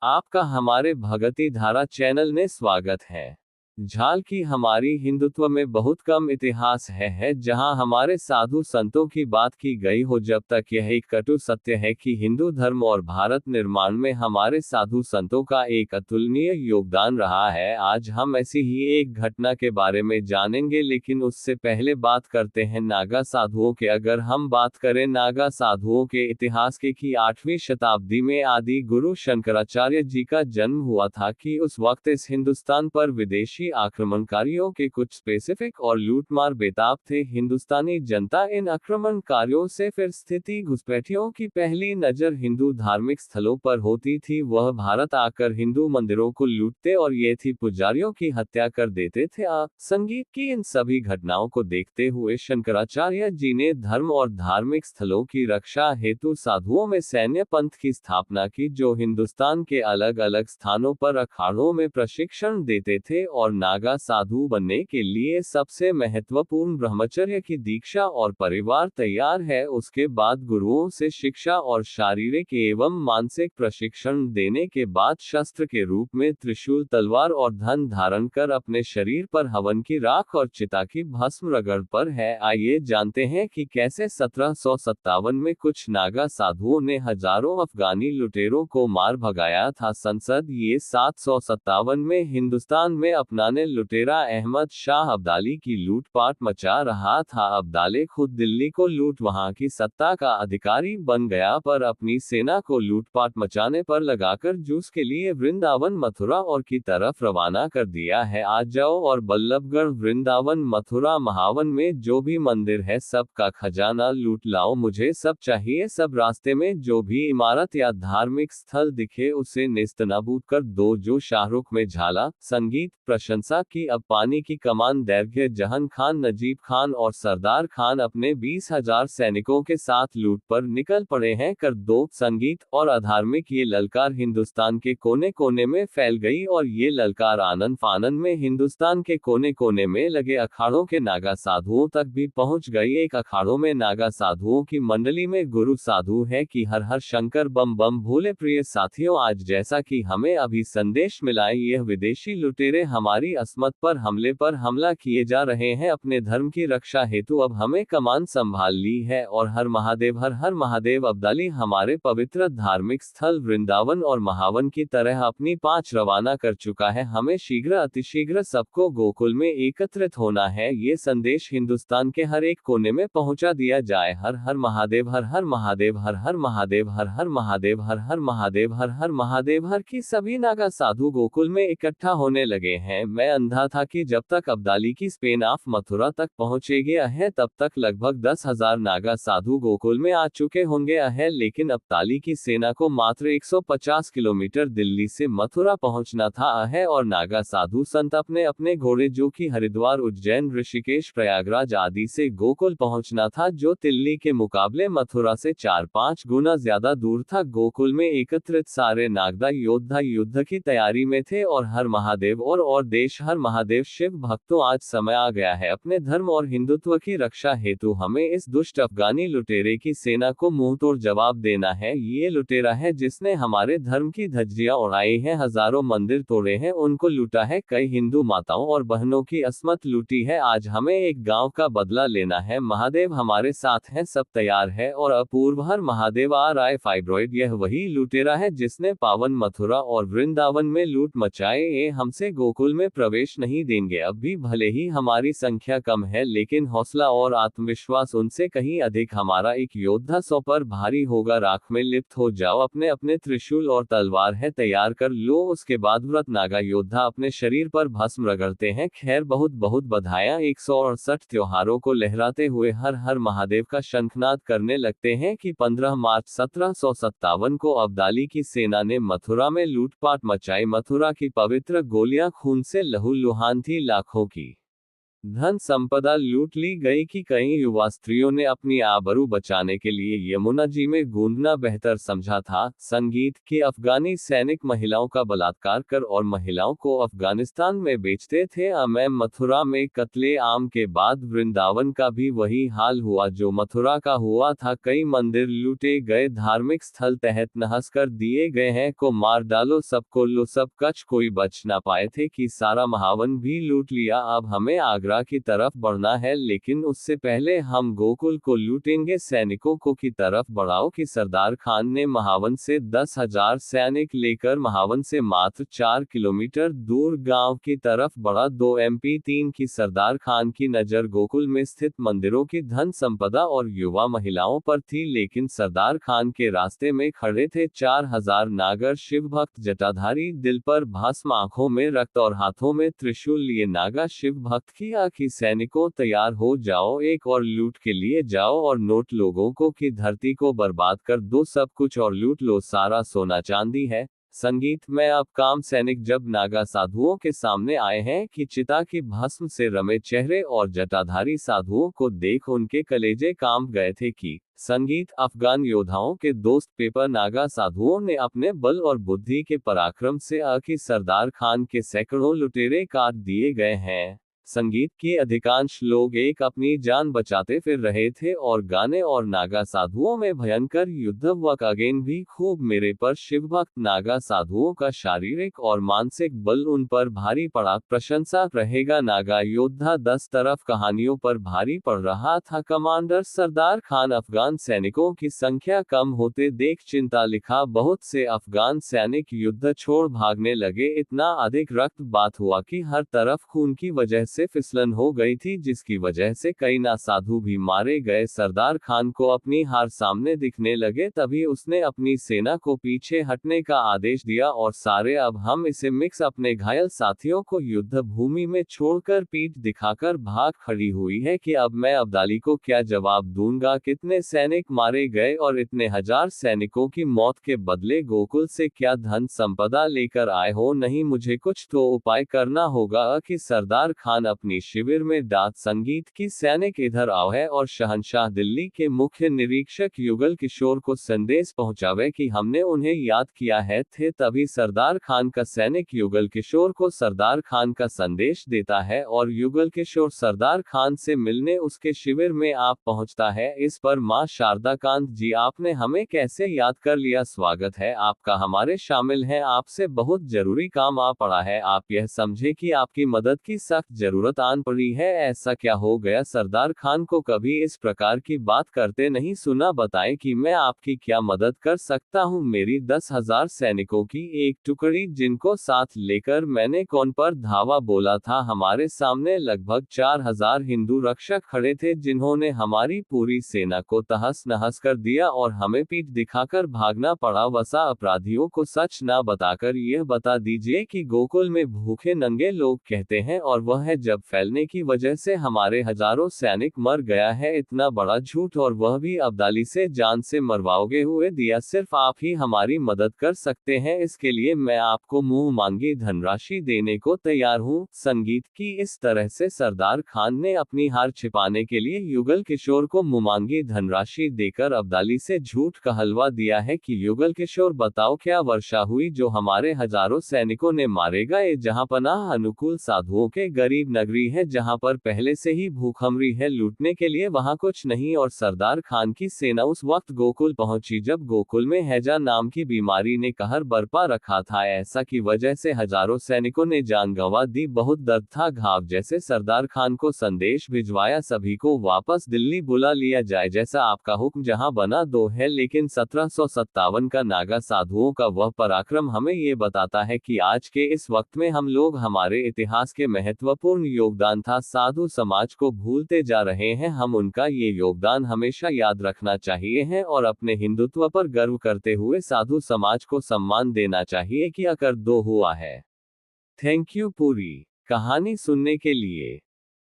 आपका हमारे भगती धारा चैनल में स्वागत है। झाल की हमारी हिंदुत्व में बहुत कम इतिहास है जहां हमारे साधु संतों की बात की गई हो, जब तक यह एक कटु सत्य है कि हिंदू धर्म और भारत निर्माण में हमारे साधु संतों का एक अतुलनीय योगदान रहा है। आज हम ऐसी ही एक घटना के बारे में जानेंगे, लेकिन उससे पहले बात करते हैं नागा साधुओं के। अगर हम बात करें नागा साधुओं के इतिहास के कि 8वीं शताब्दी में आदि गुरु शंकराचार्य जी का जन्म हुआ था कि उस वक्त इस हिंदुस्तान पर विदेशी आक्रमणकारियों के कुछ स्पेसिफिक और लूटमार बेताब थे। हिंदुस्तानी जनता इन आक्रमणकारियों से फिर स्थिति घुसपैठियों की पहली नजर हिंदू धार्मिक स्थलों पर होती थी। वह भारत आकर हिंदू मंदिरों को लूटते और ये थी पुजारियों की हत्या कर देते थे। संगीत की इन सभी घटनाओं को देखते हुए शंकराचार्य जी ने धर्म और धार्मिक स्थलों की रक्षा हेतु साधुओं में सैन्य पंथ की स्थापना की, जो हिंदुस्तान के अलग अलग स्थानों पर अखाड़ों में प्रशिक्षण देते थे। और नागा साधु बनने के लिए सबसे महत्वपूर्ण ब्रह्मचर्य की दीक्षा और परिवार तैयार है। उसके बाद गुरुओं से शिक्षा और शारीरिक एवं मानसिक प्रशिक्षण देने के बाद शस्त्र के रूप में त्रिशूल, तलवार और धन धारण कर अपने शरीर पर हवन की राख और चिता की भस्म रगड़ पर है। आइए जानते हैं कि कैसे 1757 में कुछ नागा साधुओं ने हजारों अफगानी लुटेरों को मार भगाया था। संसद ये 757 में हिंदुस्तान में अपनाने लुटेरा अहमद शाह अब्दाली की लूटपाट मचा रहा था। अब्दाली खुद दिल्ली को लूट वहां की सत्ता का अधिकारी बन गया, पर अपनी सेना को लूटपाट मचाने पर लगाकर जूस के लिए वृंदावन, मथुरा और की तरफ रवाना कर दिया है। आज जाओ और बल्लभगढ़, वृंदावन, मथुरा, महावन में जो भी मंदिर है सब का खजाना लूट लाओ, मुझे सब चाहिए। सब रास्ते में जो भी इमारत या धार्मिक स्थल दिखे उसे नेस्तनाबूद कर दो। जो शाहरुख में झाला। संगीत प्रशंसा की। अब पानी की कमान दैर्घ्य जहन खान, नजीब खान और सरदार खान अपने 20,000 सैनिकों के साथ लूट पर निकल पड़े हैं। कर दो। संगीत और अधार्मिक ये ललकार हिंदुस्तान के कोने कोने में फैल गई, और ये ललकार आनन फानन में हिंदुस्तान के कोने कोने में लगे अखाड़ों के नागा साधुओं तक भी पहुंच गई। एक अखाड़ों में नागा साधुओं की मंडली में गुरु साधु है कि हर हर शंकर बम बम भोले। प्रिय साथियों, आज जैसा कि हमें अभी संदेश मिला है, यह विदेशी लुटेरे हमारी अस्मत पर हमला किए जा रहे हैं अपने धर्म की रक्षा हेतु। अब हमें कमान संभाल ली है, और हर हर महादेव। अब्दाली हमारे पवित्र धार्मिक स्थल वृंदावन और महावन की तरह अपनी 5 रवाना कर चुका है। हमें शीघ्र अतिशीघ्र सबको गोकुल में एकत्रित होना है। ये संदेश हिंदुस्तान के हर एक कोने में पहुंचा दिया जाए। हर हर महादेव, हर हर महादेव, हर हर महादेव, हर हर महादेव, हर हर महादेव, हर हर महादेव। हर की सभी नागा साधु गोकुल में इकट्ठा होने लगे हैं। मैं अंधा था कि जब तक अब्दाली की स्पेन ऑफ मथुरा तक पहुंचे गया है तब तक लगभग 10,000 नागा साधु गोकुल में आ चुके होंगे है, लेकिन अब्दाली की सेना को मात्र 150 किलोमीटर दिल्ली से मथुरा पहुंचना था है, और नागा साधु संत अपने अपने घोड़े, जो कि हरिद्वार, उज्जैन, ऋषिकेश, प्रयागराज आदि से गोकुल पहुंचना था, जो दिल्ली के मुकाबले मथुरा से 4-5 गुना ज्यादा दूर था। गोकुल में एकत्रित सारे नागदा योद्धा युद्ध की तैयारी में थे, और हर महादेव और देश हर महादेव शिव भक्तों, आज समय आ गया है अपने धर्म और हिंदुत्व की रक्षा हेतु हमें इस दुष्ट अफगानी लुटेरे की सेना को मुंहतोड़ जवाब देना है। ये लुटेरा है जिसने हमारे धर्म की धज्जियां उड़ाई हैं, हजारों मंदिर तोड़े हैं, उनको लूटा है, कई हिंदू माताओं और बहनों की अस्मत लूटी है। आज हमें एक गांव का बदला लेना है। महादेव हमारे साथ हैं, सब तैयार है, और अपूर्व हर महादेव आ रहा है। फाइब्रॉइड यह वही लुटेरा है जिसने पावन मथुरा और वृंदावन में लूट मचाए। ये हमसे गोकुल में प्रवेश नहीं देंगे। अब भी भले ही हमारी संख्या कम है, लेकिन हौसला और आत्मविश्वास उनसे कहीं अधिक। हमारा एक योद्धा 100 पर भारी होगा। राख में लिप्त हो जाओ, अपने अपने त्रिशूल और तलवार है तैयार कर लो। उसके बाद व्रत नागा योद्धा अपने शरीर पर भस्म रगड़ते हैं। खैर, बहुत बहुत बधाइयां। 168 त्योहारों को लहराते हुए हर हर महादेव का शंखनाद करने लगते हैं कि 15 मार्च 1757 को अब्दाली की सेना ने मथुरा में लूटपाट मचाई। मथुरा की पवित्र गोलियां खून से लहूलुहान थी लाखों की। धन संपदा लूट ली गई कि कई युवा स्त्रियों ने अपनी आबरू बचाने के लिए यमुना जी में गूंदना बेहतर समझा था। संगीत के अफगानी सैनिक महिलाओं का बलात्कार कर और महिलाओं को अफगानिस्तान में बेचते थे। मथुरा में कत्ले आम के बाद वृंदावन का भी वही हाल हुआ जो मथुरा का हुआ था। कई मंदिर लूटे गए, धार्मिक स्थल तहत नहस कर दिए गए हैं। को मार डालो सबको लो सब कच, कोई बच ना पाए थे कि सारा महावन भी लूट लिया। अब हमें आगरा की तरफ बढ़ना है, लेकिन उससे पहले हम गोकुल को लूटेंगे। सैनिकों को की तरफ बढ़ाओ कि सरदार खान ने महावन से 10,000 सैनिक लेकर महावन से मात्र 4 किलोमीटर दूर गांव की तरफ बढ़ा। 2 MP 3 की सरदार खान की नजर गोकुल में स्थित मंदिरों की धन संपदा और युवा महिलाओं पर थी, लेकिन सरदार खान के रास्ते में खड़े थे 4,000 नागर शिव भक्त जटाधारी, दिल पर भस्म, आंखों में रक्त और हाथों में त्रिशूल लिए नागा शिव भक्त की कि सैनिकों तैयार हो जाओ, एक और लूट के लिए जाओ और नोट लोगों को कि धरती को बर्बाद कर दो, सब कुछ और लूट लो, सारा सोना चांदी है। संगीत में अब काम सैनिक जब नागा साधुओं के सामने आए हैं कि चिता की भस्म से रमे चेहरे और जटाधारी साधुओं को देख उनके कलेजे कांप गए थे कि संगीत अफगान योद्धाओं के दोस्त पेपर नागा साधुओं ने अपने बल और बुद्धि के पराक्रम से कि सरदार खान के सैकड़ों लुटेरे काट दिए गए हैं। संगीत के अधिकांश लोग एक अपनी जान बचाते फिर रहे थे और गाने और नागा साधुओं में भयंकर युद्ध वक अगेन भी खूब मेरे पर शिवभक्त नागा साधुओं का शारीरिक और मानसिक बल उन पर भारी पड़ा। प्रशंसा रहेगा नागा योद्धा 10 तरफ कहानियों पर भारी पड़ रहा था। कमांडर सरदार खान अफगान सैनिकों की संख्या कम होते देख चिंता लिखा, बहुत से अफगान सैनिक युद्ध छोड़ भागने लगे। इतना अधिक रक्तपात हुआ कि हर तरफ खून की वजह से फिसलन हो गई थी, जिसकी वजह से कई नासाधु भी मारे गए। सरदार खान को अपनी हार सामने दिखने लगे, तभी उसने अपनी सेना को पीछे हटने का आदेश दिया और सारे अब हम इसे मिक्स अपने घायल साथियों को युद्ध भूमि में छोड़कर पीठ दिखाकर भाग खड़ी हुई है कि अब मैं अब्दाली को क्या जवाब दूंगा। कितने सैनिक मारे गए और इतने हजार सैनिकों की मौत के बदले गोकुल से क्या धन संपदा लेकर आए हो? नहीं, मुझे कुछ तो उपाय करना होगा कि सरदार खान अपनी शिविर में डाक संगीत की सैनिक इधर आओ है और शहंशाह दिल्ली के मुख्य निरीक्षक युगल किशोर को संदेश पहुंचावे कि हमने उन्हें याद किया है। थे तभी सरदार खान का सैनिक युगल किशोर को सरदार खान का संदेश देता है और युगल किशोर सरदार खान से मिलने उसके शिविर में आप पहुंचता है। इस पर मां शारदा कांत जी, आपने हमें कैसे याद कर लिया? स्वागत है आपका, हमारे शामिल हैं, आपसे बहुत जरूरी काम आ पड़ा है। आप यह समझे कि आपकी मदद की सख्त जरूरत आन पड़ी है। ऐसा क्या हो गया? सरदार खान को कभी इस प्रकार की बात करते नहीं सुना, बताएं कि मैं आपकी क्या मदद कर सकता हूं। मेरी 10,000 सैनिकों की एक टुकड़ी जिनको साथ लेकर मैंने कौन पर धावा बोला था। हमारे सामने लगभग 4,000 हिंदू रक्षक खड़े थे जिन्होंने हमारी पूरी सेना को तहस नहस कर दिया और हमें पीठ दिखाकर भागना पड़ा। वसा अपराधियों को सच ना बताकर यह बता दीजिए कि गोकुल में भूखे नंगे लोग कहते हैं और वह है जब फैलने की वजह से हमारे हजारों सैनिक मर गया है। इतना बड़ा झूठ, और वह भी अब्दाली से जान से मरवाओगे हुए दिया। सिर्फ आप ही हमारी मदद कर सकते हैं, इसके लिए मैं आपको मुंह मांगी धनराशि देने को तैयार हूँ। संगीत की इस तरह से सरदार खान ने अपनी हार छिपाने के लिए युगल किशोर को मुंहमांगी धनराशि देकर अब्दाली से झूठ कहलवा दिया है कि युगल किशोर बताओ क्या वर्षा हुई जो हमारे हजारों सैनिकों ने मारे गए। जहां पनाह अनुकूल साधुओं के गरीब नगरी है, जहां पर पहले से ही भूखमरी है, लूटने के लिए वहां कुछ नहीं। और सरदार खान की सेना उस वक्त गोकुल पहुंची जब गोकुल में हैजा नाम की बीमारी ने कहर बरपा रखा था। ऐसा की वजह से हजारों सैनिकों ने जान गंवा दी। बहुत दर्द था, घाव जैसे। सरदार खान को संदेश भिजवाया सभी को वापस दिल्ली बुला लिया जाए, जैसा आपका हुक्म जहां बना दो है। लेकिन 1757 का नागा साधुओं का वह पराक्रम हमें ये बताता है कि आज के इस वक्त में हम लोग हमारे इतिहास के महत्वपूर्ण योगदान था साधु समाज को भूलते जा रहे हैं। हम उनका ये योगदान हमेशा याद रखना चाहिए है और अपने हिंदुत्व पर गर्व करते हुए साधु समाज को सम्मान देना चाहिए कि अकर दो हुआ है। थैंक यू पूरी कहानी सुनने के लिए।